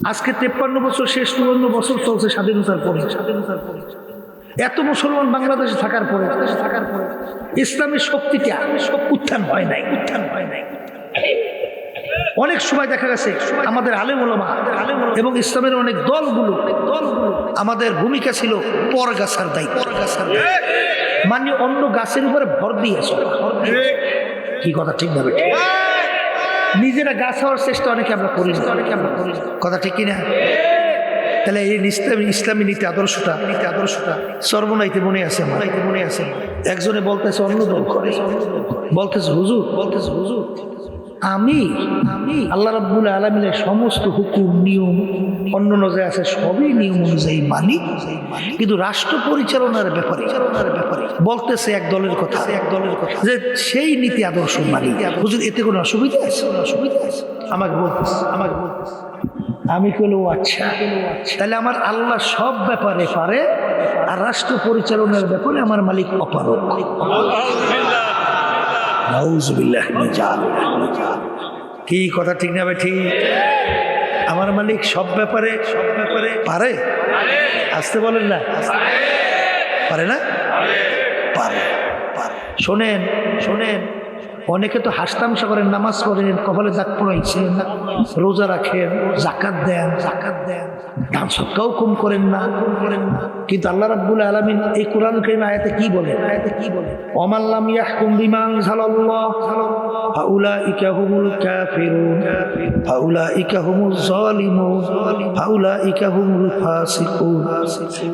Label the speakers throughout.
Speaker 1: আজকে 53 বছর শেষ, 54 বছর চলছে স্বাধীনতার পরে। এত মুসলমান বাংলাদেশে থাকার পরে ইসলামের শক্তিটা উত্থান হয় নাই। অনেক সময় দেখা গেছে আমাদের আলেম ওলামা এবং ইসলামের অনেক দলগুলো আমাদের ভূমিকা ছিল পরগাছার দায়িত্ব, মানে অন্য গাছের উপরে ভর দিয়েছে। কি কথা ঠিক ভাবে? নিজেরা গাছ হওয়ার চেষ্টা অনেকে আমরা করি, কথা ঠিক কিনা? তাহলে এই ইসলামী নীতি আদর্শটা সর্বনাইতে মনে আছে। একজনে বলতেছে অন্য দল করে, বলতেছে হুজুর আমি আল্লাহ রাব্বুল আলামিনের সমস্ত হুকুম নিয়ম অন্য নজরে আছে সবই নিয়ম অনুযায়ী মানি, কিন্তু রাষ্ট্র পরিচালনার ব্যাপারে বলতেছে এক দলের কথা যে সেই নীতি আদর্শ মানি। হুজুর এতে কোনো অসুবিধা আছে? আমাকে বলতেছে আমি কইল আচ্ছা, তাহলে আমার আল্লাহ সব ব্যাপারে পারে আর রাষ্ট্র পরিচালনার ব্যাপারে আমার মালিক অপারগ। কি কথা ঠিক না ভাই? ঠিক। আমার মালিক সব ব্যাপারে পারে। আসতে বলেন না, পারে না? পারে। শোনেন অনেকে তো হাসতামশা করেন, নামাজ পড়েন, কপালে দাগ পড়াইছেন, রোজা রাখেন, জাকাত দেন, দান সদকাও কম করেন না, কিন্তু আল্লাহ রাব্বুল আলামিন এই কোরআন কারীম আয়াতে কি বলে? ওমান লাম ইয়াহকুম বিমা আনজালাল্লাহ ফাউলাইকা হুমুল কাফিরুন ফাউলাইকা হুমুজ জালিমুন ফাউলাইকা হুমুল ফাসিকুন।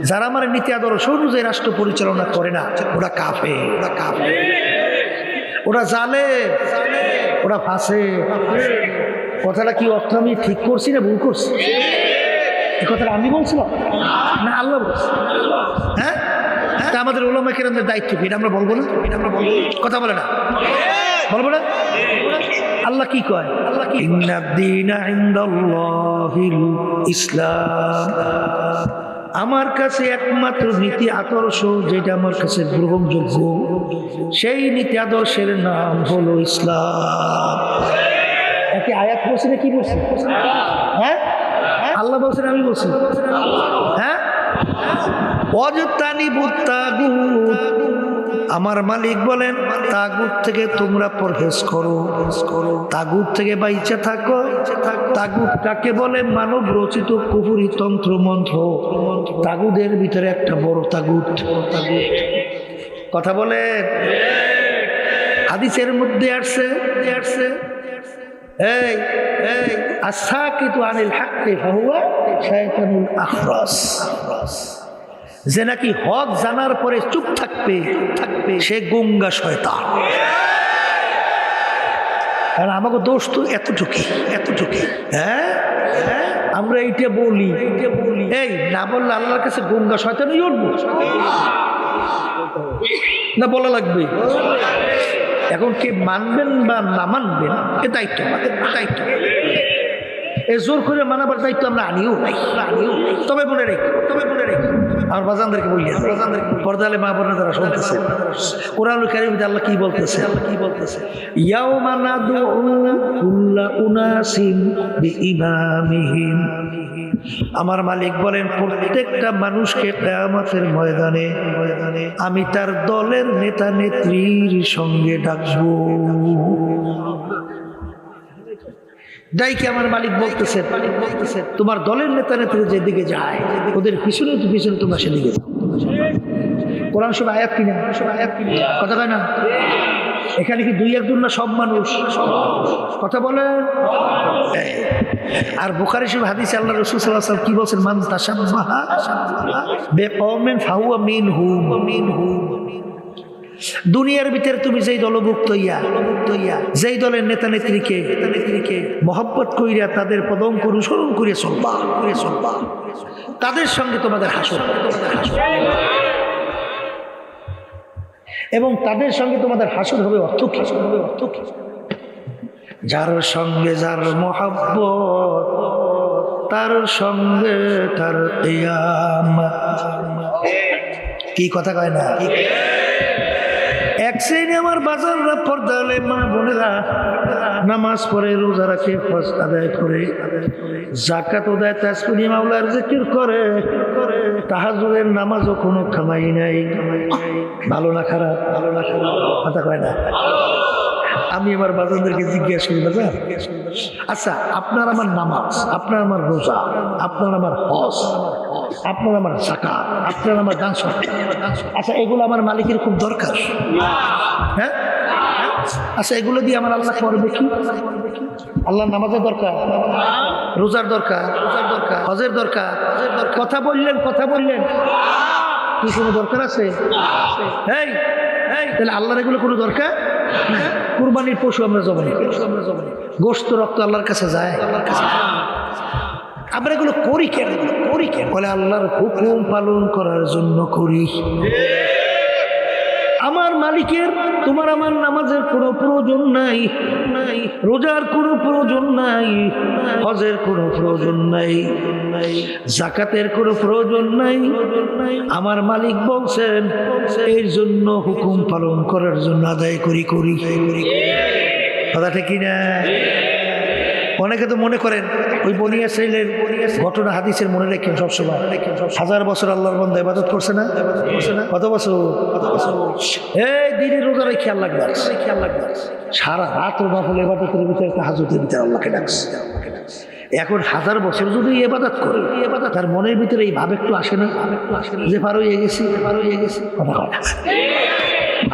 Speaker 1: যারা আমার নীতি আদর্শ অনুযায়ী রাষ্ট্র পরিচালনা করে না, ওরা কাফের, ওরা জালেম, ওরা ফাঁসে। কথাটা কি অর্থ আমি ঠিক করছি না ভুল করছি? এই কথাটা আমি বলছিলাম না আল্লাহ বলছে? হ্যাঁ, তা আমাদের উলামা কেরামদের দায়িত্ব কি? এটা আমরা বলবো না? কথা বলে না, বলবো না? আল্লাহ কি কয়? ইন্নাদ-দীনা ইনদাল্লাহিল ইসলাম। আমার কাছে একমাত্র নীতি আদর্শ যেটা আমার কাছে গ্রহণযোগ্য, সেই নীতি আদর্শের নাম হলো ইসলাম। একে আয়াত বলছি না কি বলছি? হ্যাঁ, আল্লাহ বলছেন, আমি বলছি। হ্যাঁ, অযতানিবুত তাগুত, আমার মালিক বলেন তাগুত থেকে তোমরা পরহেজ করো, তাগুত থেকে বাইচা থাকো। তাগুত কাকে বলে? মানব রচিত কুফরি তন্ত্র মন্ত্র। তাগুদের ভিতরে একটা বড় তাগুত। কথা বলে হাদিসের মধ্যে আসছে এই আসাকিতু আনিল হাক্কি ফাহুয়া শায়তানুল আখরাস, যে নাকি হক জানার পরে চুপ থাকবে সে গঙ্গা শয়তান। আর আমাকে দোষ তো এতটুকু। হ্যাঁ, আমরা এইটা বলি, এই না বললে আল্লাহর কাছে গঙ্গা শয়তানই উঠবো না, বলা লাগবে। এখন কে মানবেন বা না মানবেন এ দায়িত্ব আমাদের, দায়িত্ব। এ জোর করে মানাবার দায়িত্ব আমরা আনিও নাই। তবে মনে রেখে আমার বাজানদেরকে বলি, পর্দালে মা বোনেরা যারা শুনতেছে, কোরআনুল কারীমে আল্লাহ কি বলতেছে? ইয়াউমা নাদউ কুল্লা উনাসিন বিইমামিহিম। আমার মালিক বলেন প্রত্যেকটা মানুষকে কিয়ামতের ময়দানে আমি তার দলের নেতা নেত্রীর সঙ্গে ডাকবো। ডাইকে আমার মালিক বলতেছে তোমার দলের নেতা নেত্রী যেদিকে যায় ওদের পিছনে তোমরা সেদিকে যাও। কোরআন সব আয়াত কিনা, কথা কয় না? এখানে কি দুই একজন না সব মানুষ? কথা বলে। আর বুখারী শরীফ হাদিসে আল্লাহ রাসূল সাল্লাল্লাহু আলাইহি ওয়াসাল্লাম কি বলেন? মান তাশাব্বাহা বিকওমিন ফাহুয়া মিনহুম। দুনিয়ার ভিতরে তুমি যেই দলভুক্ত যেই দলের নেতা নেত্রীকে মহব্বত কইরা তাদের পদঙ্ক অনুসরণ করে চলবা, তাদের সঙ্গে তোমাদের হাসর, এবং তাদের সঙ্গে তোমাদের হাসর হবে অর্থ কি? যার সঙ্গে যার মহব্বত তার সঙ্গে তার কিয়ামত। কি কথা কয় না? এক এক শ্রেণী আমার বাজাররা পর্দা হলে মা বোনেরা নামাজ পড়ে, রোজা রাখে, হজ আদায় করে, যাকাত দেয়, তাসবিহ মাওলার জিকির করে, তাহাজ্জুদের নামাজও কোনো কামাই নাই। ভালো না খারাপ? ভালো না খারাপ? কথা কয় না। আমি আমার বাজারদেরকে জিজ্ঞাসা করি, বাজার আচ্ছা আপনার আমার নামাজ, আপনার আমার রোজা, আপনার আমার হজ, আপনার আমার যাকাত, আপনার আমার দান সদকা, আচ্ছা এগুলো আমার মালিকের খুব দরকার? হ্যাঁ, আচ্ছা এগুলো দিয়ে আমার আল্লাহ করবে কি? আল্লাহর নামাজের দরকার, রোজার দরকার, হজের দরকার, কথা বললেন, কথা বললেন, কি কোনো দরকার আছে? এই তাহলে আল্লাহর এগুলো কোনো দরকার? কুরবানির পশু আমরা জবাই, গোশত রক্ত আল্লাহর কাছে যায়, আমরা এগুলো করি কেন? বলে আল্লাহর হুকুম পালন করার জন্য করি। আমার মালিকের তোমার আমার নামাজের কোনো প্রয়োজন নাই, রোজার কোনো প্রয়োজন নাই, হজের কোনো প্রয়োজন নাই, যাকাতের কোনো প্রয়োজন নাই। আমার মালিক বলছেন এর জন্য হুকুম পালন করার জন্য আদায় করি। কথা ঠিক না? অনেকে তো মনে করেন ওই বনি ইসরাঈলের ঘটনা হাদিসের মনে রেখেন সবসময়, 1000 বছর আল্লাহর বান্দা ইবাদত করছে না? কত বছর? এই দিনের রোজা রেখে খেয়াল লাগবে, সারা রাত নফল ইবাদতের ভিতরে, তাহাজ্জুদের ভিতরে আল্লাহকে ডাকছে। এখন 1000 বছর যদি ইবাদত করে, তার মনের ভিতরে এই ভাব একটু আসে না যে পার হয়ে গেছি?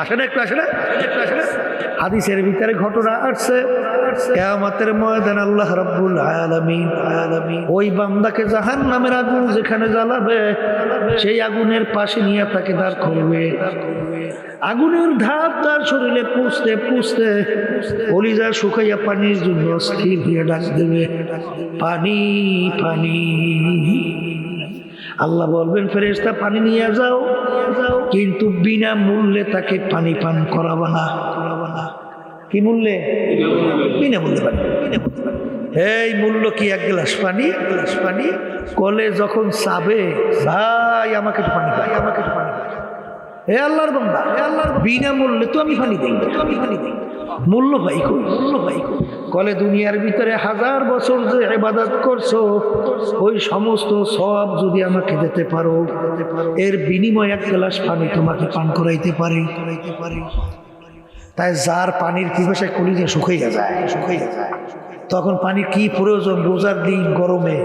Speaker 1: আসে না? একটু আসে না? হাদিসের ভিতরে ঘটনা আসছে, কিয়ামতের ময়দানে আল্লাহ রাব্বুল আলামিন ওই বান্দাকে জাহান্নামের আগুন যেখানে জ্বালাবে, সেই আগুনের পাশে নিয়ে তাকে দাঁড় করবে। আগুনের ধাপ তার শরীরে পুষতে কলিজা শুকাইয়া পানির জন্য স্থির হয়ে ডাক দেবে, পানি পানি। আল্লাহ বলবেন ফেরেশতা পানি নিয়ে যাও, কিন্তু বিনা মূল্যে তাকে পানি পান করাবা না। কি মূল্যে? বিনা মূল্যে পানি। এই মূল্য কি? 1 গ্লাস পানি, কলে যখন চাবে, ভাই আমাকে একটু পানি পাই, আমাকে একটু পানি পাই। হে আল্লাহর বান্দা, বিনা মূল্যে তো আমি পানি দেই, মূল্য পাই কই? কলে দুনিয়ার ভিতরে 1000 বছর যে ইবাদত করছো, ওই সমস্ত সওয়াব যদি আমাকে দিতে পারো, এর বিনিময়ে 1 গ্লাস পানি তোমাকে পান করাইতে পারি। তাই যার পানির পিপাসায় কলিজা শুকাইয়া যায়, তখন পানির কি প্রয়োজন? রোজার দিন গরমে,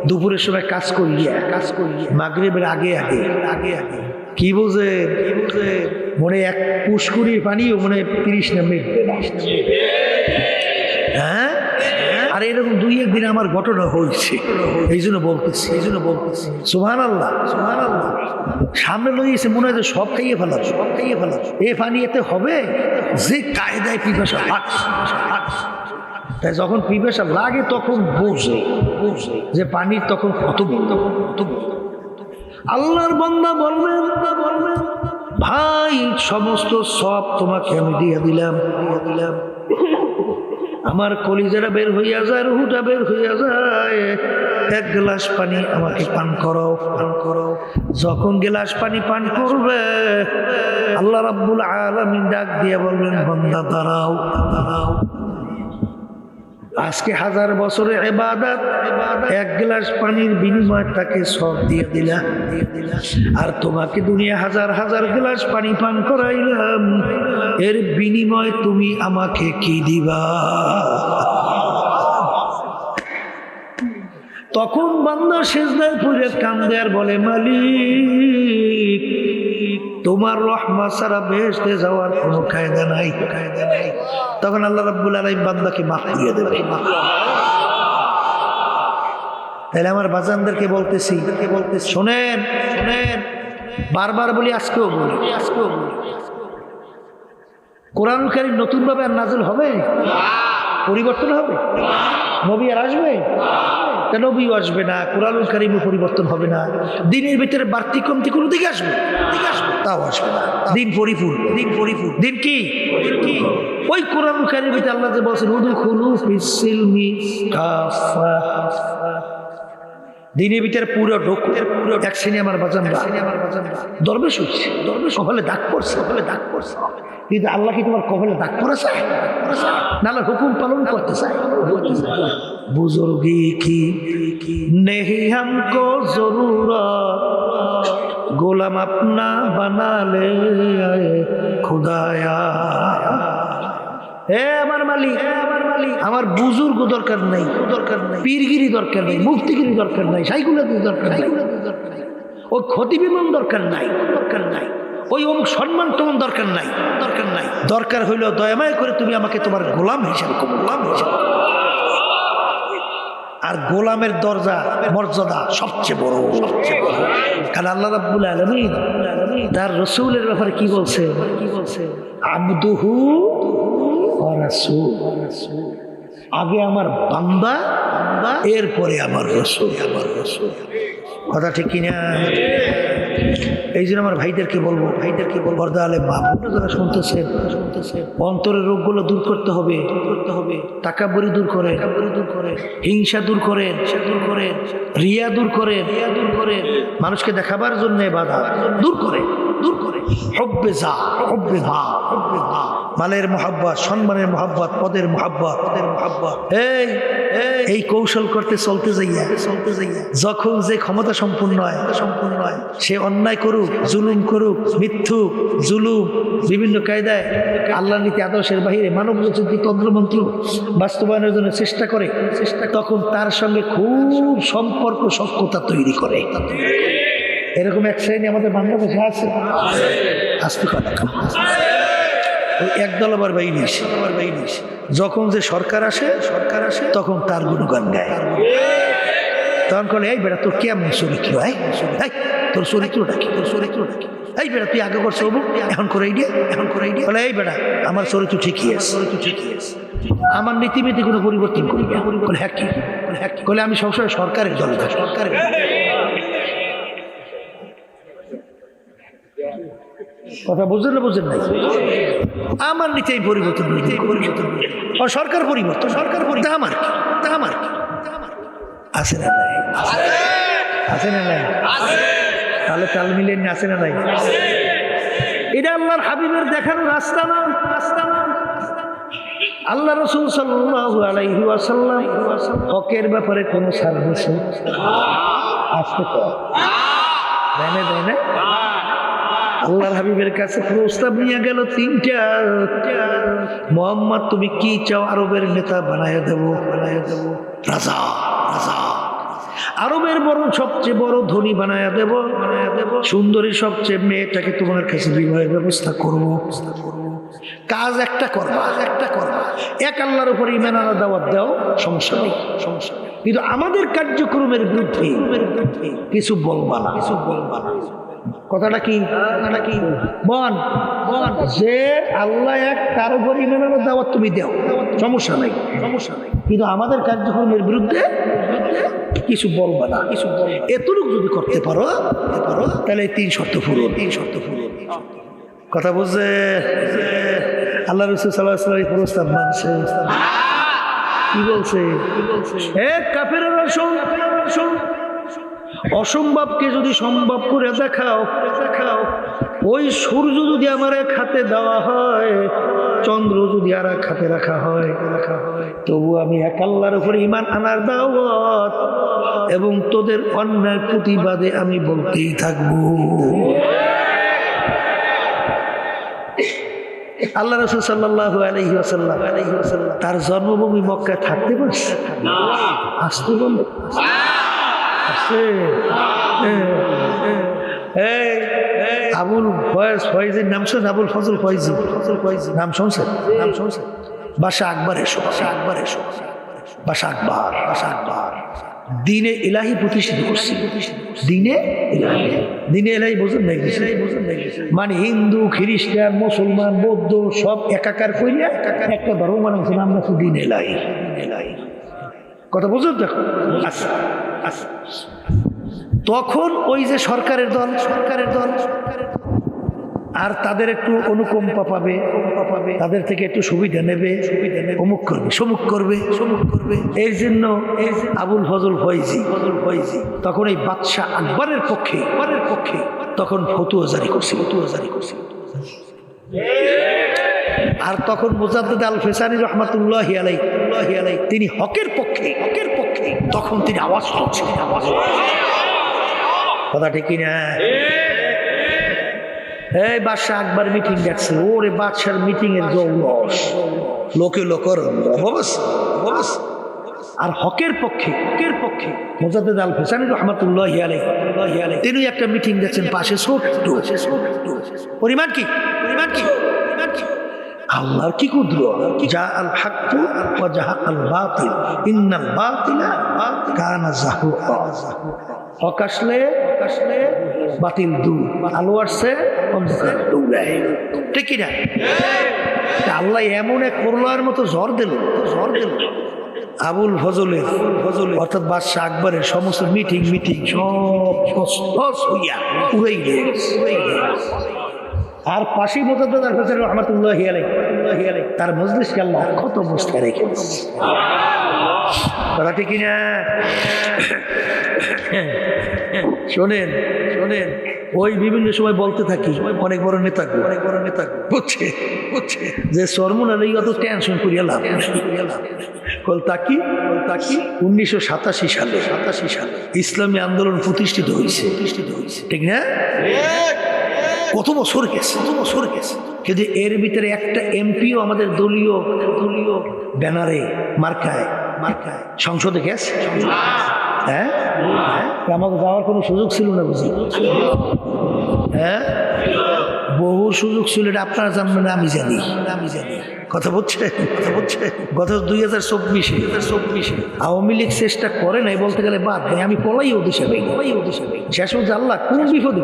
Speaker 1: দুপুরের সময় কাজ করিয়া, মাগরিবের আগে কি বোঝে? মনে এক পুষ্করির পানিও মনে 30 মিনিট। হ্যাঁ, আর এরকম 2-1 দিন আমার ঘটনা হয়েছে, এই জন্য বলতেছি। সুবহানাল্লাহ। সামনে লইয়েছে, মনে হয় যে সব খাইয়ে ফেলার, এ পানি এতে হবে যে কায়দায় পিপাসা লাগছে। তাই যখন পিপাসা লাগে তখন বোঝে যে পানির তখন কত আল্লাহর বান্দা বলবেন, ভাই সমস্ত সব তোমাকে আমি দিয়ে দিলাম। আমার কলিজাটা বের হইয়া যায়, রুহুটা বের হইয়া যায়, 1 গ্লাস পানি আমাকে পান করো। যখন গ্লাস পানি পান করবে, আল্লাহ রাব্বুল আলামিন ডাক দিয়ে বলবেন, বান্দা দাঁড়াও। আজকে 1000 বছরের ইবাদত, 1 গ্লাস পানির বিনিময়ে তাকে সব দিয়ে দিলা, আর তোমাকে দুনিয়া 1000 গ্লাস পানি পান করাইলাম, এর বিনিময়ে তুমি আমাকে কি দিবা? তখন বান্দা সিজদায় পড়ে কান্দে আর বলে, মালিক তোমার রহমত ছাড়া বেহেশতে যাওয়ার কোনো কায়দা নাই। তখন আল্লাহ রাব্বুল আলামিন বান্দাকে মাফ করে দেবে। তাহলে আমার বাজানদেরকে বলতেছি, শোনেন, বারবার বলি, আজকেও বলি, কোরআনুল কারীম নতুন ভাবে আর নাযিল হবে? পরিবর্তন হবে? নবী আর আসবে? নবীও আসবে না, কোরআনুল কারীমও পরিবর্তন হবে না। দিনের ভিতরে বাড়তি কমতি কোনো দিকে আসবে? তাও আসবে না। দিন পরিপূর্ণ। দিন কি? ওই কোরআনুল কারীমের ভিতরে আল্লাহ যে বলেছেন, উদখুলু ফিস-সিলমি কাফা, দিনের ভিতরে পুরো ঢোকো। এক শ্রেণী আমার বাজানরা দরবেশ হচ্ছে, হলে ডাক পড়ছে। কিন্তু আল্লাহ কি তোমার কপালে দাগ পড়ে চায়? নাহলে হুকুম পালন করতে চায়। বুজুর্গি কি নেহি হামকো জরুরত, গোলাম আপনা বানালে খুদায়া। হে আমার মালিক, আমার বুজুর্গ দরকার নাই, পীরগিরি দরকার নাই, মুফতিগিরি দরকার নাই, সাইকুলাতি দরকার নাই, ওই ক্ষতি বিমান দরকার নাই, ওই অমুক সম্মান তোমার দরকার নাই। দরকার হইল দয়াময় করে তুমি আমাকে তোমার গোলাম হিসেবে, আর গোলামের দরজা মর্যাদা সবচেয়ে বড়। কারণ আল্লাহ রাব্বুল আলামিন তার রাসূলের ব্যাপারে কি বলছে? আবদুহু ওয়া রাসূল। আগে আমার বান্দা, এরপরে আমার রাসূল। কথা ঠিক কিনা? এই জন্য আমার ভাইদেরকে বলবো, পর্দা আলে মা বোনরা যারা শুনতেছেন, অন্তরের রোগগুলো দূর করতে হবে। তাকাব্বুরি দূর করে, হিংসা দূর করেন, রিয়া দূর করেন, মানুষকে দেখাবার জন্য বাধা দূর করে, হব্বে যা, হব্বে ভা, মালের মোহাব্বত, সম্মানের মোহাব্বত, পদের মোহাব্বত। এই কৌশল করতে চলতে যাইয়া যখন যে ক্ষমতা সম্পূর্ণ হয় সে অন্যায় করুক, জুলুম করুক, মিথ্যুক, জুলুম, বিভিন্ন কায়দায় আল্লাহর নীতি আদর্শের বাহিরে মানব রচিত তন্ত্রমন্ত্র বাস্তবায়নের জন্য চেষ্টা করে, তখন তার সঙ্গে খুব সম্পর্ক সখ্যতা তৈরি করে। এরকম এক শ্রেণী আমাদের বাংলাদেশে আছে। আস্তে কথা, ওই একদল আবার বাইনিস, যখন যে সরকার আসে তখন তার গুণগান গায়। তখন বলে, এই বেটা তোর কেমন চরিত্র, তোর চরিত্রটা কি, এই বেটা তুই আগে করছো এখন করে দিয়ে বলে, এই বেটা আমার চরিত্র ঠিকই আছে, আমার নীতিমিতি কোনো পরিবর্তন করি বলে, হ্যাঁ কি বলে, আমি সবসময় সরকারের দলে থাকি, সরকারের। কথা বুঝলেন না? বুঝলেন নাই? আমার নিচে এই পরিবর্তন সরকার পরিবর্তন, আমার কি আছে না নাই? আছে না নাই? তাহলে তাল মিলেন না, আছে না নাই? এটা আল্লাহর হাবিবের দেখানো রাস্তা না। আল্লাহ রাসূল সাল্লাল্লাহু আলাইহি ওয়াসাল্লাম হকের ব্যাপারে কোনো ছাড় দিয়েছে? আসতে তো দেয় না। আল্লাহর হাবিবের কাছে প্রস্তাব নিয়ে গেল তিনটা, মোহাম্মদ তুমি কি চাও? আরবের নেতা বানায় দেব, রাজা, আরবের বড় সবচেয়ে বড় ধনী বানায় দেব, সুন্দরী সবচেয়ে মেয়েটাকে তোমার কাছে বিবাহের ব্যবস্থা করব। কাজ একটা করবা, এক আল্লাহর উপর ঈমান আনার দাওয়াত দাও, সমস্যা নেই। কিন্তু আমাদের কার্যক্রমের বিরুদ্ধে কিছু বলবা না। কথাটা কি বল, যে আল্লাহ এক, তার উপর ঈমান আনার দাওয়াত তুমি দাও, সমস্যা নাই। কিন্তু আমাদের কার্যক্রমের বিরুদ্ধে কিছু বলবা না। এতটুকু যদি করতে পারো তাহলে 3 শর্ত পূরণ। কথা বুঝছে? আল্লাহ রাসূল সাল্লাল্লাহু আলাইহি ওয়াসাল্লাম প্রস্তাব মানছে। কি বলছে? কাফেররা শোন, অসম্ভবকে যদি সম্ভব করে দেখাও, ওই সূর্য যদি আমার এক হাতে দেওয়া হয়, চন্দ্র যদি আর এক হাতে রাখা হয়, তবু আমি এক আল্লাহর উপর ঈমান আনার দাওয়াত এবং তোদের অন্যায় প্রতিবাদে আমি বলতেই থাকবো। আল্লাহ রাসূল সাল্লাল্লাহু আলাইহি ওয়াসাল্লাম তার জন্মভূমি মক্কায় থাকতে পারছে? আসতে বলে আবুল ফয়েজের নাম শুনছেন? আবুল ফজল ফয়েজি নাম শুনছেন? বাদশা আকবর এসো, বাদশা আকবর দিনে ইলাহি প্রতিষ্ঠিত করছি। দিনে ইলাহি বোঝেন নাই? মানে হিন্দু, খ্রিস্টান, মুসলমান, বৌদ্ধ সব একাকার করিয়া একটা ধর্ম বানাইছে, নাম রাখছে দিন ইলাহি। কথা বুঝুন? দেখো তখন ওই যে সরকারের দল আর তাদের একটু অনুকম্পা পাবে, তাদের থেকে একটু সুবিধা নেবে, অমুক করবে, সমুক করবে। এর জন্য আবুল ফজল ফয়েজি তখন এই বাদশা আকবরের পক্ষে তখন ফতোয়া জারি করছে। আর তখন মুজাদ্দিদ আল ফেসানি রহমাতুল্লাহি আলাইহি তিনি হকের পক্ষে তখন তিনি আওয়াজ তুলছিলেন। কথা ঠিক কিনা? এই বাদশাহ আকবর মিটিং ডাকছে, ওরে বাদশার মিটিং এর জৌলস, লোকে লোকর আর হকের পক্ষে মুজাদ্দিদ আল ফেসানি রহমাতুল্লাহি আলাইহি তিনি একটা মিটিং দেখছেন পাশে ছোট্ট পরিমাণ কি আল্লাহর কি কুদরত, যা আল হক ওয়া জাহাক আল বাতিল ইন্নাল বাতিলা কানা যাহুকা। হক আসলে বাতিল দূর, আলো আসছে অন্ধকার দৌড়ায়। ঠিক কিনা? আল্লাহ এমন এক করলার মতো ঝড় দিল আবুল ফজলের অর্থাৎ বাদশাহ আকবরের সমস্ত মিটিং সব হইয়া উড়াই গেছে। আর পাশে মুজাদ্দিদ আল ফেসানি রহমাতুল্লাহি আলাইহি তার মজলিসকে আল্লাহ অক্ষত অবস্থায় রেখেছে। কথা ঠিক কিনা? শোনেন ওই বিভিন্ন সময় বলতে থাকি অনেক বড় নেতা বুঝছে যে সরমুন আলী অত টেনশন করিয়া লাভ তাকি 1987 সালে ইসলামী আন্দোলন প্রতিষ্ঠিত হয়েছে। ঠিক না? কত বছর গেছে কিন্তু এর ভিতরে একটা এমপিও আমাদের দলীয় ব্যানারে মার্কায় সংসদে গেছে। হ্যাঁ, আমাকে যাওয়ার কোনো সুযোগ ছিল না বুঝি? হ্যাঁ, বহু সুযোগ ছিল, এটা আপনারা জানবেন না, আমি জানি। কথা বলছে গত 2024 আওয়ামী লীগ চেষ্টা করে নাই, বলতে গেলে বাদ নেই, আমি পলাইও দিশা পাই। শেষ হচ্ছে আল্লাহ কোন বিপদে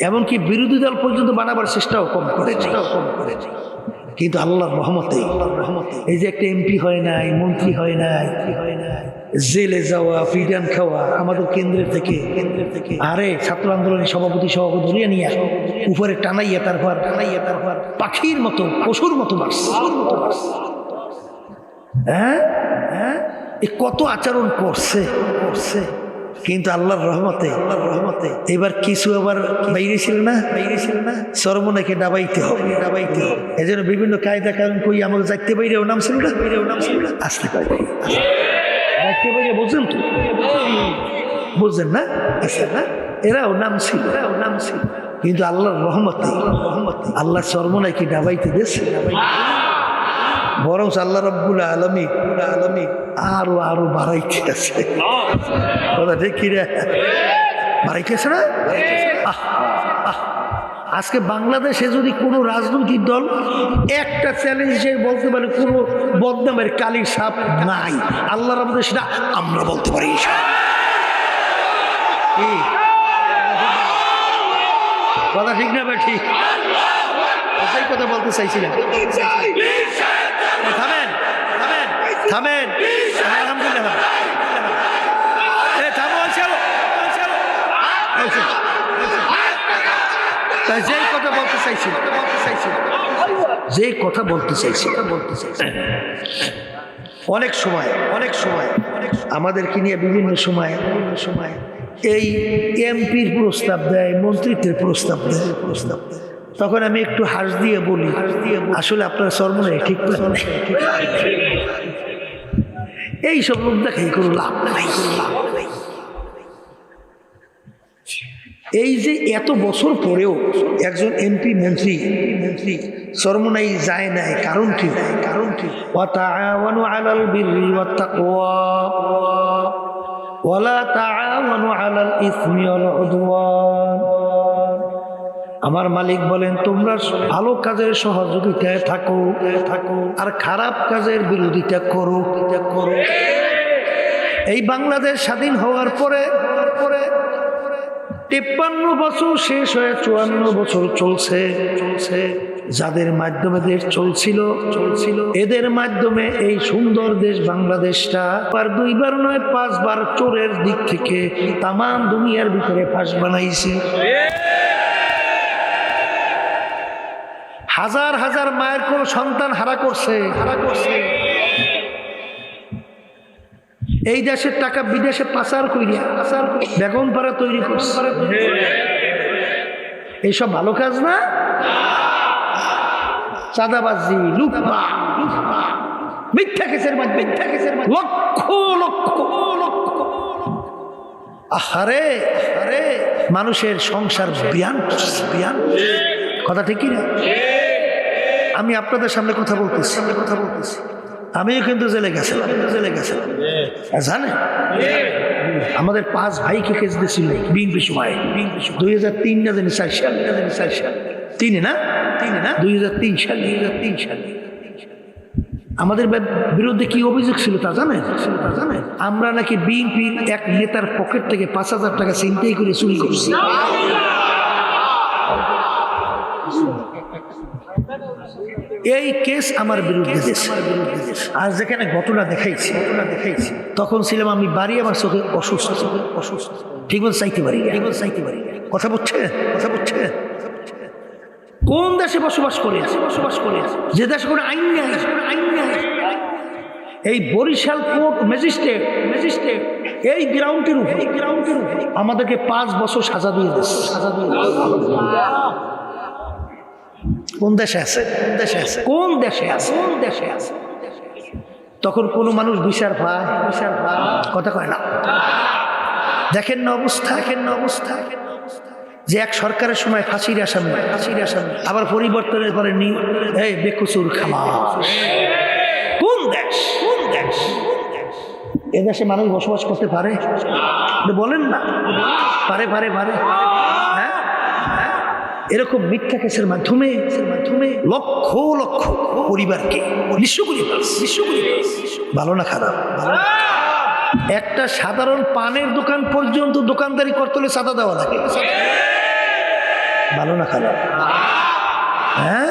Speaker 1: এমনকি বিরোধী দল পর্যন্ত বানাবার চেষ্টাও কম করেছে। কিন্তু আল্লাহর রহমতে এই যে একটা এমপি হয় নাই, মন্ত্রী হয় নাই, জেলে যাওয়া, পিডান খাওয়া আমাদের কেন্দ্রের থেকে আরে ছাত্র আন্দোলনের সভাপতি ধরিয়ে নিয়ে উপরে টানাইয়া তারপর পাখির মতো পশুর মতো হ্যাঁ কত আচরণ করছে। কিন্তু আল্লাহর রহমতে এবার কিছু আবার বাইরে ছিল না সরমনাকে ডাবাইতে হবে। এই জন্য বিভিন্ন কায়দা কারণ কই আমাকে যাইতে বাইরেও নাম ছিল না, আসতে পারে যাইতে বাইরে বুঝলেন না? এরাও নাম ছিল কিন্তু আল্লাহর রহমতে আল্লাহ সরমনাকে ডাবাইতে দিয়েছে। বরং আল্লাহ রাব্বুল আলামিন আরো বাড়াইতে আছে। কথা ঠিক কি রে? বাড়াইতেছে না? আজকে বাংলাদেশে যদি কোনো রাজনৈতিক দল একটা চ্যালেঞ্জ হিসেবে বলতে পারে কোনো বদনামের কালির সাপ নাই, আল্লাহ রাব্বুল সেটা আমরা বলতে পারি। কথা ঠিক না ভাই? ঠিক সেই কথা বলতে চাইছিলাম। থামেন আলহামদুলিল্লাহ যেই কথা বলতে চাইছি অনেক সময় আমাদেরকে নিয়ে বিভিন্ন সময় এই এমপির প্রস্তাব দেয়, মন্ত্রিত্বের প্রস্তাব দেয়। তখন আমি একটু হাস দিয়ে বলি আসলে আপনার সরমনে ঠিক এই সব লোক দেখাই কোনো লাভ নাই। এই যে এত বছর পরেও একজন এমপি মন্ত্রী সরমনাই যায় নাই, কারণ কি? ওয়া তাআওয়ানু আলাল বিররি ওয়াত তাকওয়া ওয়া লা তাআওয়ানু আলাল ইসমি ওয়াল উদওয়ান। আমার মালিক বলেন তোমরা ভালো কাজের সহযোগিতায় থাকো আর খারাপ কাজের বিরোধিতা করো। এই বাংলাদেশ স্বাধীন হওয়ার পরে 53 বছর শেষ হয়ে 54 বছর চলছে। যাদের মাধ্যমে দেশ চলছিল এদের মাধ্যমে এই সুন্দর দেশ বাংলাদেশটা আর 2 বার নয় 5 বার চোরের দিক থেকে তাম দুনিয়ার ভিতরে ফাঁস বানাইছে। হাজার মায়ের কোন সন্তান হারা করছে। এই দেশের টাকা বিদেশে পাচার করিয়া বেগম পাড়া তৈরি করছে। এইসব ভালো কাজ না? চাঁদাবাজি, লুটপাট, মিথ্যা কেসের মাধ্যমে লক্ষ লক্ষ লক্ষ, আহারে আরে মানুষের সংসার বিয়ান কথা ঠিক কি না? আমি আপনাদের সামনে কথা বলতেছি, আমিও কিন্তু জেলে গেছিলাম। জানেন আমাদের 5 ভাইকে কেস দিয়েছিল বিএনপি সময় 2003 না জানি 4 সাল, 3 না 2003 সালে আমাদের বিরুদ্ধে কি অভিযোগ ছিল তা জানেন? আমরা নাকি বিএনপির এক নেতার পকেট থেকে 5,000 টাকা ছিনতাই করে চুরি করছি। এই কেস আমার বিরুদ্ধে দিয়েছে। আর যেখানে ঘটনা দেখাইছি তখন ছিলাম আমি বাড়ি, আমার চোখে অসুস্থ ঠিক মতো চাইতে পারি। কথা বুঝছে? কোন দেশে বসবাস করে যে দেশে কোনো আইন নেই? এই বরিশাল কোর্ট ম্যাজিস্ট্রেট এই গ্রাউন্ডের উপরে আমাদেরকে 5 বছর সাজা দিয়ে দিচ্ছে। কোন দেশে আছে? তখন কোনো মানুষ বিচার পায়? কথা কয় না। দেখেন না অবস্থা যে এক সরকারের সময় ফাঁসির আসামি, আবার পরিবর্তনের পরে এই বেকসুর খামাস। কোন দেশ? এদেশে মানুষ বসবাস করতে পারে? বলেন না পারে। হ্যাঁ, এরকম মিথ্যা কেসের মাধ্যমে লক্ষ লক্ষ পরিবারকে নিঃস্ব করে ভালো না খারাপ? একটা সাধারণ পানের দোকান পর্যন্ত দোকানদারি করতে হলে চাঁদা দেওয়া লাগে। ভালো না খারাপ? হ্যাঁ,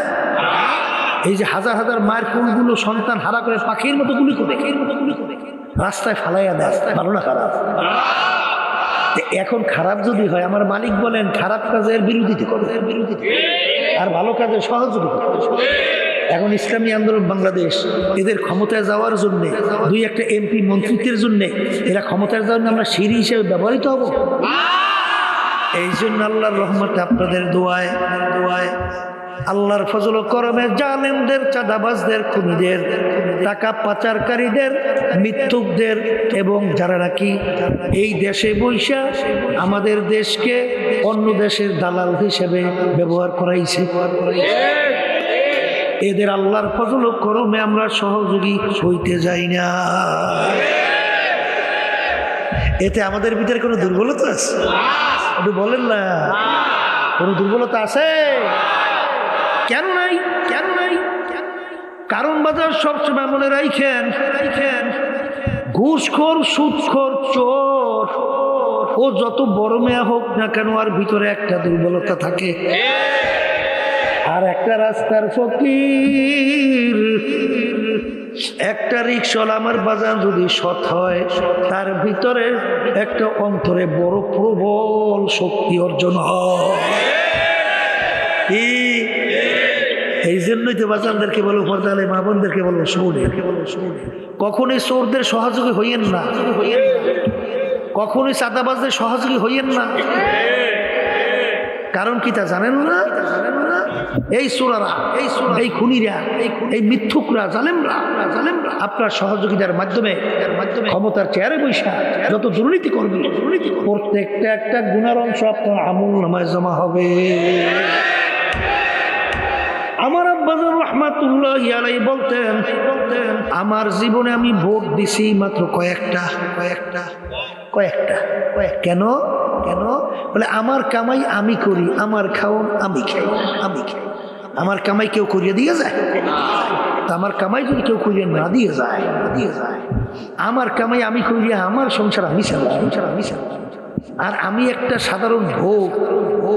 Speaker 1: এই যে হাজার হাজার মায়ের কোলগুলো সন্তান হারা করে পাখির মতো গুলি করে রাস্তায় ফালাইয়া দেয়। ভালো না খারাপ? এখন খারাপ যদি হয়, আমার মালিক বলেন খারাপ কাজের বিরোধিতা করে আর ভালো কাজের সহযোগিতা করে। এখন ইসলামী আন্দোলন বাংলাদেশ এদের ক্ষমতায় যাওয়ার জন্য 2-1টা এমপি মন্ত্রিত্বের জন্য এরা ক্ষমতায় যাওয়ার জন্য আমরা সিঁড়ি হিসেবে ব্যবহৃত হব। এই জন্য আল্লাহর রহমতে আপনাদের দোয়ায় আল্লাহর ফজল করমে জালেমদের, চাঁদাবাজদের, খুনিদের, টাকা পাচারকারীদের, মিথ্যুকদের এবং যারা নাকি এই দেশে বৈশা আমাদের দেশকে অন্য দেশের দালাল হিসেবে ব্যবহার করাইছে, এদের আল্লাহর ফজল করমে আমরা সহযোগী হইতে যাই না। এতে আমাদের ভিতরে কোনো দুর্বলতা আছে? বলেন না, কোনো দুর্বলতা আছে? কেন নাই? কারণ বাজার সবসময় মনে রাখেন, ঘুষখোর, সুদখোর, চোর ও যত বড় মেয়া হোক না কেন, আর ভিতরে একটা দুর্বলতা থাকে। আর একটা রাস্তার ফকির, একটা রিকশাওয়ালা আমার বাজার যদি সৎ হয়, তার ভিতরে একটা অন্তরে বড় প্রবল শক্তি অর্জন হয়। এই জন্যই তো বাজানদেরকে বলো, পর্দালে মা বোনদেরকে বলো, শুনে কখনোই চোরদের সহযোগী হইয়েন না, কখনোই চাঁদাবাজদের সহযোগী হইয়েন না। কারণ কি তা জানেন না? এই চোরারা, এই খুনিরা, এই মিথ্যুকরা, জালেমরা আপনার সহযোগিতার মাধ্যমে ক্ষমতার চেয়ারে বৈশা যত দুর্নীতি করবে, প্রত্যেকটা একটা গুনার অংশ আপনার আমল নামায় জমা হবে। আমার আব্বাজান রাহমাতুল্লাহ আলাইহি বলতেন, আমার জীবনে আমি ভোট দিছি মাত্র কয়েকটা। কেন? বলে আমার কামাই আমি করি, আমার খাওন আমি খাই। আমার কামাই কেউ করিয়ে দিয়ে যায়? তা আমার কামাই যদি কেউ করিয়ে না দিয়ে যায়, আমার কামাই আমি করিয়া আমার সংসার আমি চালাই। আর আমি একটা সাধারণ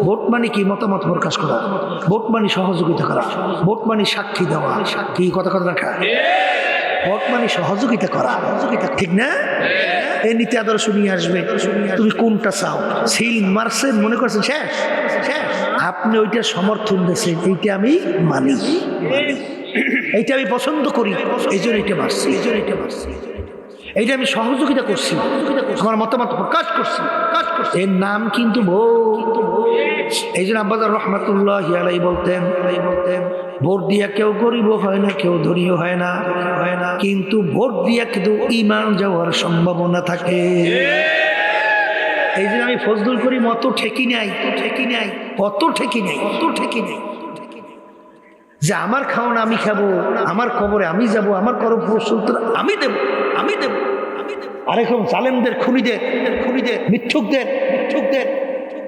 Speaker 1: ভোট মানে কি? মতামত প্রকাশ করা। ভোট মানে সহযোগিতা করা। ভোট মানে সাক্ষী দেওয়া। কি কথা রাখা? ভোট মানে সহযোগিতা করা, ঠিক না? এই নীতি আদর্শ নিয়ে আসবে। তুমি কোনটা চাও? সিল মারছেন, মনে করছেন শেষ, আপনি ওইটা সমর্থন দিয়েছেন, এইটা আমি মানি, এইটা আমি পছন্দ করি, এই জন্য এইটা মারছি, এইটা আমি সহযোগিতা করছি, আমার মতামত প্রকাশ করছি। এর নাম কিন্তু ভোট। এই জন্য আব্বাজান রাহমাতুল্লাহি আলাইহি বলতেন ভোট দিয়া কেউ গরিব হয় না, কেউ ধনীও হয় না, কিন্তু ভোট দিয়া কিন্তু ঈমান যাওয়ার সম্ভাবনা থাকে। এই যে আমি ফজলুল করিম অত ঠেকি নাই, অত ঠেকি নাই যে আমার খাওয়ানো আমি খাবো, আমার কবরে আমি যাব, আমার কবর প্রস্তুত আমি দেব। আরেকম জালেমদের, খুনিদের, মিথ্যুকদের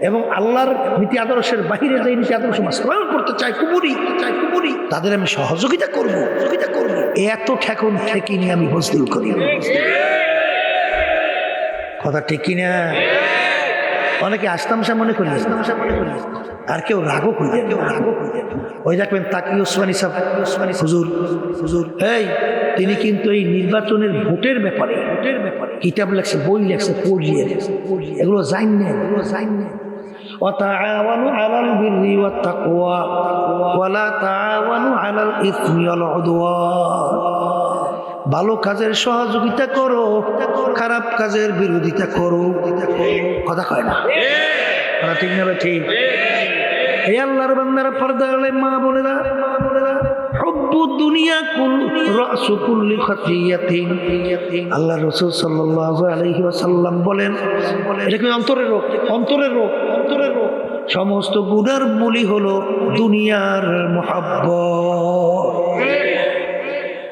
Speaker 1: এবং আল্লাহর নীতি আদর্শের বাহিরে যে নীতি আদর্শ বাস্তবায়ন করতে চাই কুবুরি, তাদের আমি সহযোগিতা করব। এত ঠেকন ঠেকিনি আমি ফজলুল করিম। কথা ঠিক কিনা? অনেকে আসতামশা মনে করি, আর কেউ রাগও করি, ওই দেখবেন তাকি ওসমানী সাহেব হুজুর, এই তিনি কিন্তু এই নির্বাচনের ভোটের ব্যাপারে কিতাব লেখছে, বই লেখছে, পড়িয়ে এগুলো জান না। وتعاونوا على البر والتقوى ولا تعاونوا على الإثم والعدوان। ভালো কাজের সহযোগিতা করো, খারাপ কাজের বিরোধিতা করো। কথা কয় না? ঠিক না? ঠিক। এই আল্লাহর বান্দারা, পর্দার আলে মা বোনেরা, হুব্বুদ দুনিয়া রাসু কুল্লি খাতিয়াতিন। আল্লাহ রাসূল সাল্লাল্লাহু আলাইহি ওয়াসাল্লাম বলেন, এটা কি অন্তরের রোগ? সমস্ত গুনার মূলই হলো দুনিয়ার মুহাব্বত।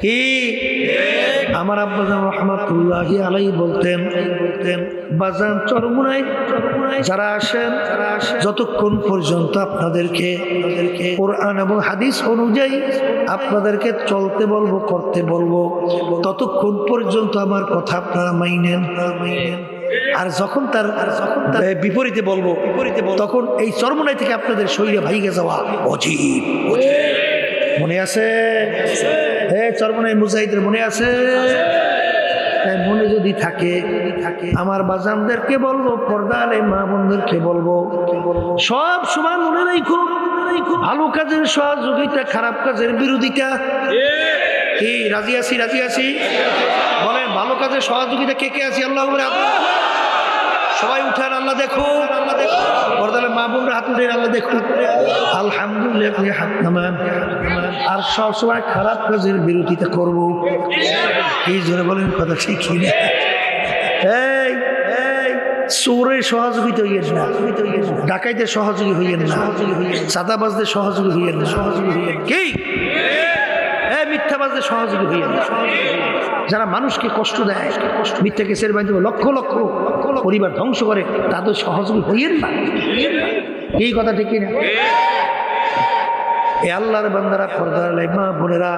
Speaker 1: কি আমার আব্বাজান রাহমাতুল্লাহি আলাইহি বলতেন, বাজান চরমুনায় যারা আসেন, যতক্ষণ পর্যন্ত আপনাদেরকে কোরআন এবং হাদিস অনুযায়ী আপনাদেরকে চলতে বলবো, করতে বলবো, ততক্ষণ পর্যন্ত আমার কথা আপনারা মাইনেন। আর যখন তার বিপরীতে বলবো, তখন এই চরমুনাই থেকে আপনাদের শরীরে ভাইগে যাওয়া অজীব। মনে আছে? চরমনাই মুজাহিদের মনে আছে? মনে যদি থাকে আমার বাজানদেরকে বলবো, পর্দালে মা বোনদেরকে বলবো, সব সময় মনে রাখো, ভালো কাজের সহযোগিতা, খারাপ কাজের বিরোধিতা। কি রাজি আছি? বলেন ভালো কাজের সহযোগিতা কে কে আছি? আল্লাহ সবাই উঠান, আল্লাহ দেখো। পর্দালে মা বোনরা হাত উঠে, আল্লাহ দেখো। আলহামদুলিল্লাহ, হাত নামান। আর সবসময় খারাপ কাজের বিরোধিতা করবো। এই জন্য বলেন কথা ঠিক না? এই চোরের সহযোগিতা হইয়েন না, ডাকাইতের সহযোগী হইয়েন না, চাঁদাবাজদের সহযোগী হইয়েন না, কি মিথ্যাবাজদের সহযোগী হইয়েন না। যারা মানুষকে কষ্ট দেয়, মিথ্যা কেসের মাধ্যমে লক্ষ লক্ষ পরিবার ধ্বংস করে, তাদের সহযোগী হইয়েন না। এই কথা ঠিক না? এ আল্লাহর বান্দারা, পর্দার মা বোনেরা,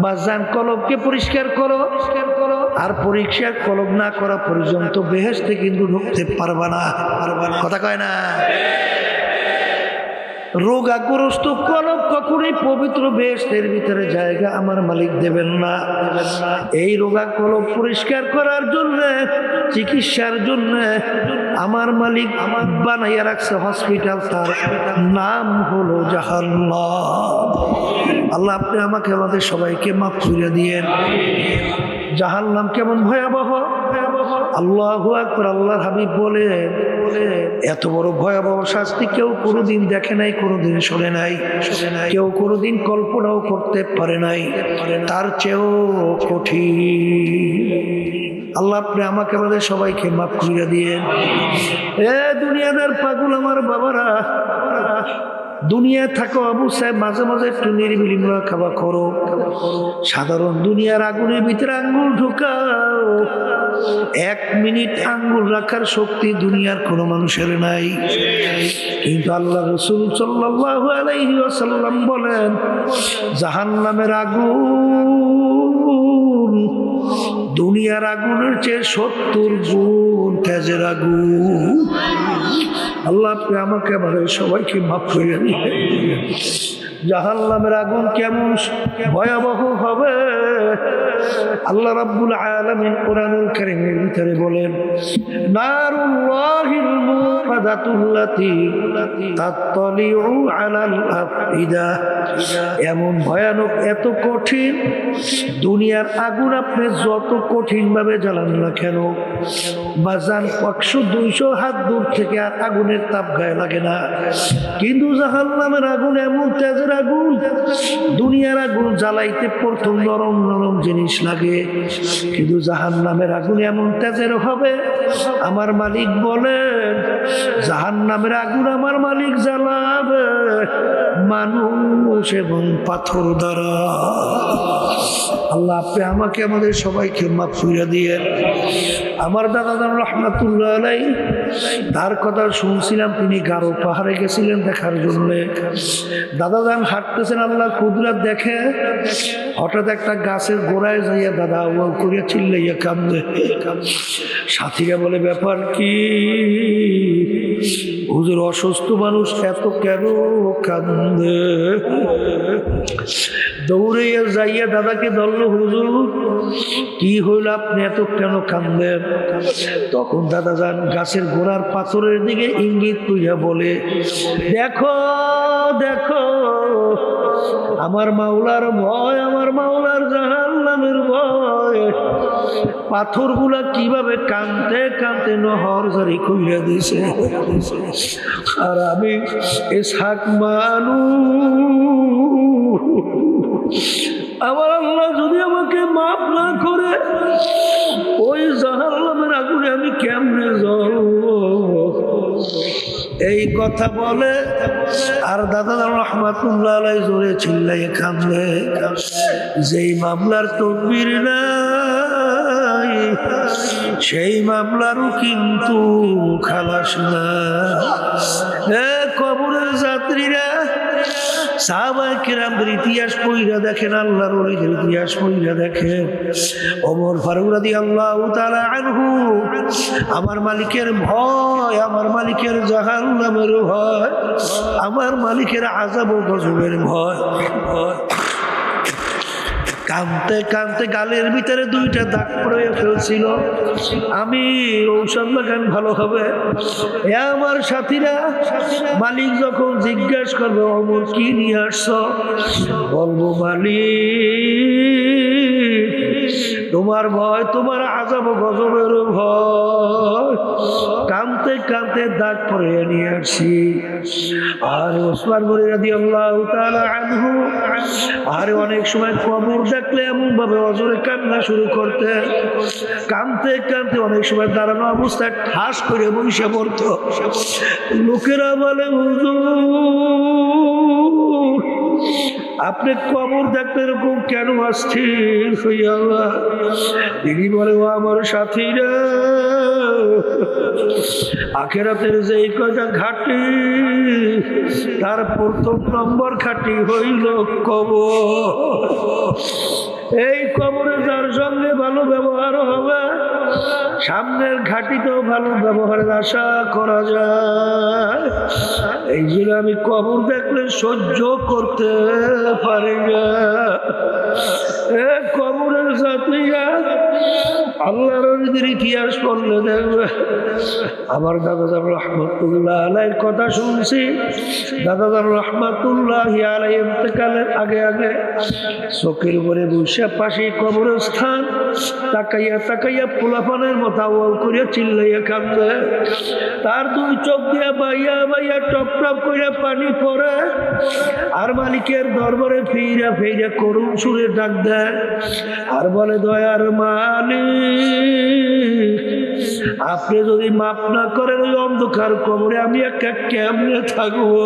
Speaker 1: বাজান কলবকে পরিষ্কার করো। আর পরিষ্কার কলব না করা পর্যন্ত বেহেশতে কিন্তু ঢুকতে পারবা না। কথা কয় না? রোগাগ্রস্ত কলব কখনোই পবিত্র বেহেশতের ভিতরে জায়গা আমার মালিক দেবেন না। এই রোগা কলব পরিষ্কার করার জন্য, চিকিৎসার জন্য আমার মালিক বানাইয়া রাখছে হসপিটাল, তার নাম হলো জাহান্নাম। আল্লাহ আপনি আমাকে, আমাদের সবাইকে মাফ করে দিয়েন। জাহান্নাম কেমন ভয়াবহ! আল্লাহু আকবার। আল্লাহর হাবিব বলে, এত বড় ভয়াবহ শাস্তি কেউ কোনোদিন দেখে নাই, কোনোদিন শোনে নাই, কেউ কোনোদিন কল্পনাও করতে পারে নাই। তার চেয়েও কঠিন। আল্লাহ আপনি আমাকে, আমাদের সবাইকে মাফ করে দিয়েন। এ দুনিয়াদার পাগল আমার বাবারা, দুনিয়া থাকো অবস্থায় মাঝে মাঝে একটু নিরিবিলি খাওয়া করো। সাধারণ দুনিয়ার আগুনের ভিতরে আঙ্গুল ঢুকাও। 1 মিনিট আঙ্গুল রাখার শক্তি দুনিয়ার কোনো মানুষের নাই। কিন্তু আল্লাহ রাসূল সাল্লাল্লাহু আলাইহি ওয়াসাল্লাম বলেন, জাহান্নামের আগুন দুনিয়ার আগুনের চেয়ে 70 গুণ তেজের আগুন। আল্লাহ আপনি আমাকে, আমাদের সবাইকে মাফ করে দিন। জাহান্নামের আগুন কেমন ভয়াবহ হবে আল্লাহ রাব্বুল আলামিন কোরআনুল কারীমের ভিতরে বলেন নারুল্লাহিল মুকাদাতুল্লাতী তাত্তালিউ আলাল আফইদা, এমন ভয়ানক এত কঠিন দুনিয়ার আগুন আপনি যত কঠিন ভাবে জ্বালান না কেন বাজান 100-200 হাত দূর থেকে আর আগুনের তাপ গায়ে লাগে না। কিন্তু জাহান্নামের আগুন এমন তেজের আগুন, দুনিয়ার আগুন জ্বালাইতে প্রথম নরম নরম জিনিস লাগে, কিন্তু জাহান্নামের আগুন এমন তেজের হবে আমার মালিক বলেন জাহান্নামের আগুন আমার মালিক জ্বালাবে মানুষ এবং পাথর দ্বারা। আল্লাহ আপনি আমাকে আমাদের সবাইকে মাফ করে দিয়ে। আমার দাদা জান রহমাতুল্লাহ আলাইহি তার কথা শুনছিলাম, তিনি গারো পাহাড়ে গেছিলেন দেখার জন্য। দাদা যান হাঁটতেছেন, আল্লাহ কুদরত দেখে হঠাৎ একটা গাছের গোড়ায় যাইয়া দাদা ওয়াল করিয়া চিল্লাইয়া কান্দে। সাথীরা বলে ব্যাপার কি হুজুর? অসুস্থ মানুষ এত কেন কান্দে? দৌড়ে যাইয়া দাদাকে ধরল, হুজুর কি হইল, আপনি এত কেন কান্দেন? তখন দাদা যান গাছের গোড়ার পাথরের দিকে ইঙ্গিত কইরা বলে দেখো দেখো আমার মাওলার ভয়, আমার মাওলার জাহান্নামের ভয়। পাথরগুলা কিভাবে কাঁদতে কাঁদতে নহর জারি কইরা দিছে, আর আমি ইসহাক মানুষ, আমার আল্লাহ যদি আমাকে মাফ না করে ওই জাহান্নামের আগুনে আমি কেমনে জ্বলব? এই কথা বলে আর দাদা রহমাতুল্লাহ আলাইহি জোরে চিল্লাইয়ে কাঁদলে। যেই মামলার তদবির নাই সেই মামলারও কিন্তু খালাস না। কবরের যাত্রীরা সাহাবায়ে কেরামদের ইতিহাস পড়িয়া দেখেন, আল্লাহর ওলিদের ইতিহাস পড়িয়া দেখেন। ওমর ফারুক রাদিয়াল্লাহু তাআলা আনহু আমার মালিকের ভয়, আমার মালিকের জাহান্নামের ভয়, আমার মালিকের আযাব ও গজবের ভয় কাঁদতে কাঁদতে গালের ভিতরে 2টা দাগ পড়ে ফেলছিল। আমি ঔষধ লাগান ভালো হবে। এ আমার সাথীরা, মালিক যখন জিজ্ঞেস করবে ওমর কি নিয়ে আসছো, বলবো মালিক তোমার ভয়, তোমার আযাব গজবের ভয়। কাঁদতে কাঁদতে দাগ পরে নিয়ে আসছি। আর ওসমান গনি রাদিয়াল্লাহু তাআলা আনহু আর অনেক সময় কবর দেখলে এমন ভাবে অজরে কান্না শুরু করতে, কাঁদতে কাঁদতে অনেক সময় দাঁড়ানো অবস্থায় ঠাস করে বসে পড়ত। লোকেরা বলে হুজুর আপনি কবর দেখতে এরকম কেন অস্থির হইয়া? তিনি বলে ও আমার সাথীরা, আখিরাতের যেই কয়টা ঘাটি তার প্রথম নম্বর ঘাটি হইল কবর। এই কবরে যার সঙ্গে ভালো ব্যবহার হবে সামনের ঘাটিতেও ভালো ব্যবহারের আশা করা যায়। এই জন্য আমি কবর দেখলে সহ্য করতে পারি না। কবরের যাত্রীরা আল্লাহর ওলিদের ইতিহাস পড়লে দেখবে। আমার দাদাজান রহমাতুল্লাহ আলাইহির কথা শুনছি। দাদাজান রহমাতুল্লাহ আলাইহি ইন্তেকালের আগে আগে চোখের উপরে বসে পাশে কবরস্থান তাকাইয়া তাকাইয়া পোলাপানের মতো আওয়াজ করিয়া চিল্লাইয়া কাঁদে। তার 2 চোখ দিয়া বাইয়া বাইয়া টপ টপ করে পানি পড়ে। আর মালিকের দরবারে ফিরা ফিরা করুণ সুরে ডাক দেয় আর বলে দয়ার মালিক আপনি যদি মাফ না করেন ওই অন্ধকার কবরে আমি একা কেমনে থাকবো?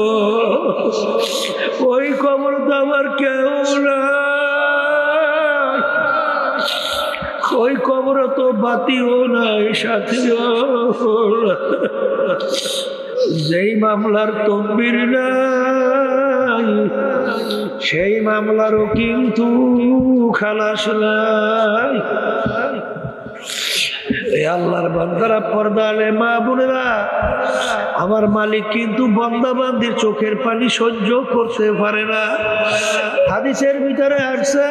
Speaker 1: ওই কবর তো আমার কেউ না, ওই কবর তো বাতিও নাই, সাথীও যেই মামলার তদবির নাই সেই মামলারও কিন্তু খালাস নাই। এ আল্লাহর বান্দারা, পর্দালে মা বোনেরা, আমার মালিক কিন্তু বান্দাবান্দির চোখের পানি সহ্য করতে পারে না। হাদিসের ভিতরে আসছে,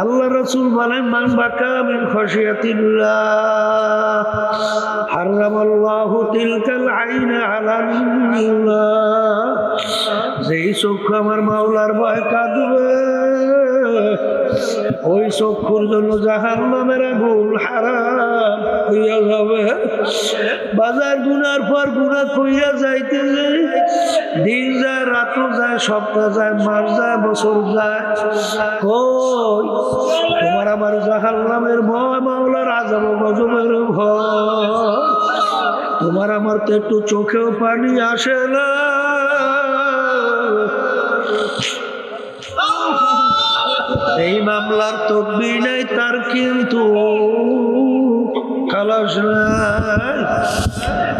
Speaker 1: আল্লাহ রাসূল বলেন, মান বাকা মিন খাশিয়াতিল্লাহ হারামাল্লাহু তিলকাল আইনা আলাল্লাহ। যেই চক্ষু আমার মাওলার ভয় কাঁদবে, ওই চক্ষুর জন্য জাহান্নামের আগুন হারাম হইয়া যাবে। বাজার গুনার পর গুনাহ কইরা যাইতেছে, দিন যায়, রাত যায়, সপ্তাহ যায়, মাস যায়, বছর যায়, কই তোমার আমার জাহান্নামের ভয়, মাওলার আযাব গজবের ভয়? তোমার আমার তো একটু চোখেও পানি আসে না। এই মামলার তকবীর নাই, তার কিন্তু খালাস নাই।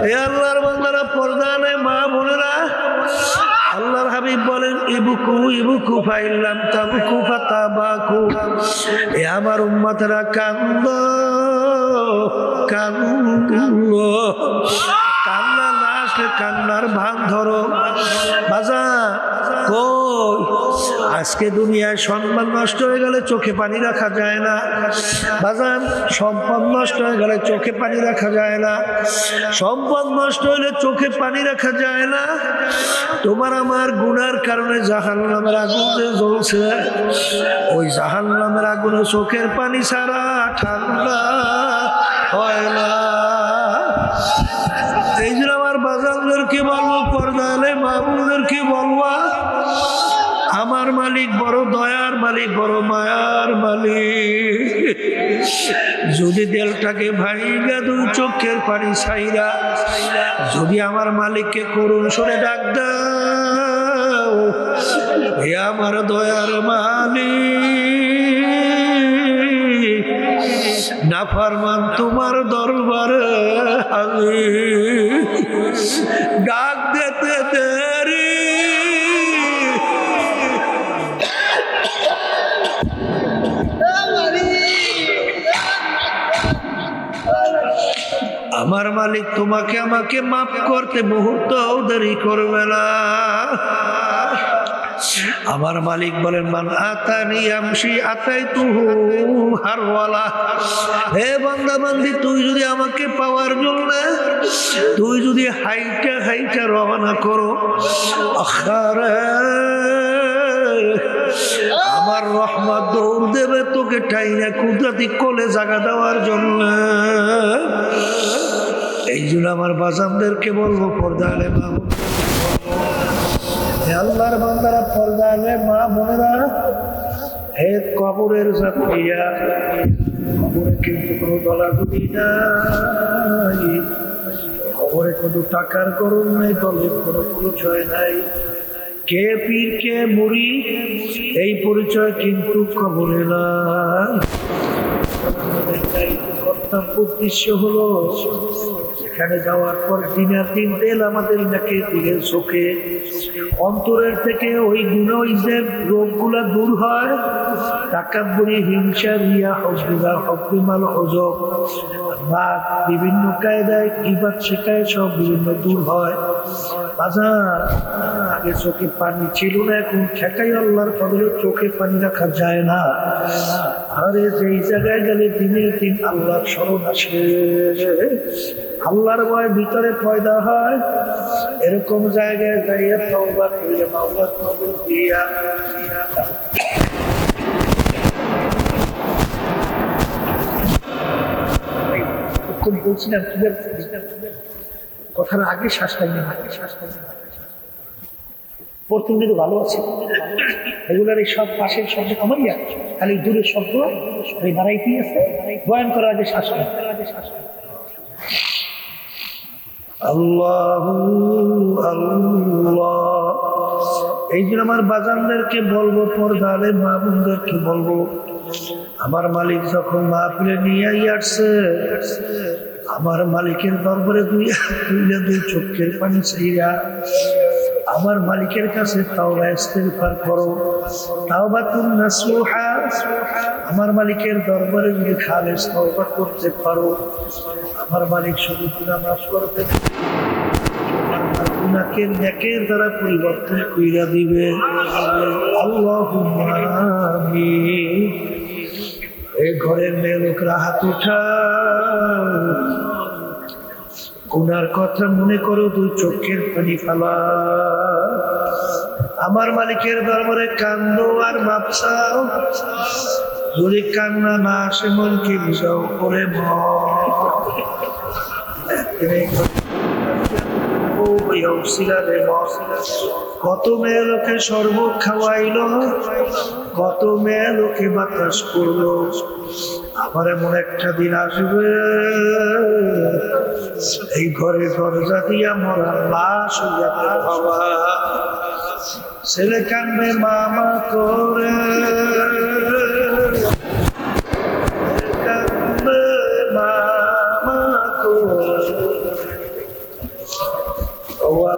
Speaker 1: এই আল্লাহর বান্দারা, পর্দা নেই মা বোনেরা, আল্লাহর হাবিব বলেন, ইবুকু ইবুকু ফাইল্লাম তাবুকু ফাতাবাকু। এ আমার উম্মতেরা, কান্দো কান্দো, কান্না না আসলে কান্নার ভান ধরো। বাজার কই, আজকে দুনিয়ায় সম্মান নষ্ট হয়ে গেলে চোখে পানি রাখা যায় না। বাজান, সম্পদ নষ্ট হয়ে গেলে চোখে পানি রাখা যায় না। সম্পদ নষ্ট হলে চোখে পানি রাখা যায় না। তোমার আমার গুনার কারণে জাহান্নামের আগুনে জ্বলছে, ওই জাহান্নামের আগুনে চোখের পানি ছাড়া ঠান্ডা হয় না। এই জন্য আমার বাজানদেরকে বলবো, পর্দালে মামুদেরকে বলবা, আমার মালিক বড় দয়ার মালিক, বড় মায়ার মালিক। যদি দেলটাকে ভাইগা দুই চোখের পানি ছাইরা যদি আমার মালিককে করুণ সরে ডাক দাও, হে আমার দয়ার মালিক, নাফরমান তোমার দরবারে আমি ডাক দিতে দেরি। আমার মালিক তোমাকে আমাকে মাফ করতে মুহূর্তও দেরি করবে না। আমার মালিক বলেন, মান আতানি আমশি আতাইতুহু হারওয়ালা। হে বান্দা বান্দি, তুই যদি আমাকে পাওয়ার জন্য তুই যদি হাইটা হাইটা রওনা করো, আখারে আমার রহমত দৌড় দেবে তোকে টাইনা কুদরতি কোলে জায়গা দেওয়ার জন্য। এই জন্য আমার বাজানদেরকে বলবো, পর্দালে মা আল্লাহর বান্দারা, পর্দালে মা বোনেরা, হে কবরের যাত্রীরা, কবরে কিন্তু কোনো দলাদলি নাই, কবরে কোনো টাকার গরম নাই, দলের কোনো পরিচয় নাই। কে পীর কে মুড়ি এই পরিচয় কিন্তু কবরে নাই। কর্তব্য উদ্দেশ্য হলো সেখানে যাওয়ার পর দিনের দিন তেল আমাদের নাকের দিকে চোখে অন্তরের থেকে ওই গুণ, ওই যে রোগগুলা দূর হয়, তাকাব্বুরি, হিংসা, রিয়া, হজবিলা, হকবিমাল, হজব, রাগ, বিভিন্ন কায়দায় কিবাদ শেখায়, সব বিভিন্ন দূর হয়। বাজার, আগে চোখে পানি ছিল না, এখন ঠেকাই আল্লাহর ফলে চোখে পানি রাখা যায় না। আরে যেই জায়গায় গেলে দিনের দিন আল্লাহর স্মরণ আসে, আল্লাহর ভয় ভিতরে পয়দা হয়, এরকম জায়গায় যাইয়া তওবা করিয়া মাওলার কবুল দিয়া বলছিলাম, কথার আগে শ্বাস পাইনি, প্রথম দিকে ভালো আছে, এগুলোর এই সব পাশের শব্দ আমারই আছে, খালি দূরের শব্দ এই বাড়াইতেই আছে। বয়ান করার আগে শ্বাস পাই। আল্লাহু আল্লাহ। এই জন্য আমার বাজানদেরকে বলবো, পর্দালে মা বোনদেরকে বলবো, আমার মালিক যখন মাহফিলে নিয়ে আসছে, আমার মালিকের দরবারে দুই চোখের পানি চাইয়া আমার মালিকের কাছে তাওবা ইস্তেগফার করো, তাওবাতুন নাসুহা। আমার মালিকের দরবারে যদি খালেস তওবা করতে পারো, আমার মালিক শুধু গুনাহ মাফ করবে, গুনাহের নেকের দ্বারা পরিবর্তন কইরা দিবে। আল্লাহুম্মা আমিন। এই ঘরের মেয়ে লোকরা হাত উঠাও, গুনার কথা মনে করো, দুই চোখের পানি ফালা। আমার মালিকের দরবারে কান্দো আর মাপ চাও। যদি কান্না না আসে মনকে বুঝাও করে কত মেয়ে লোকে শরবত খাওয়াইল, কত মেয়ে লোকে বাতাস করলো। আমার এমন একটা দিন আসবে, এই ঘরে দরজা দিয়া মরা লাশ হইয়া বাবা ছেলে কান্দে মামা করে।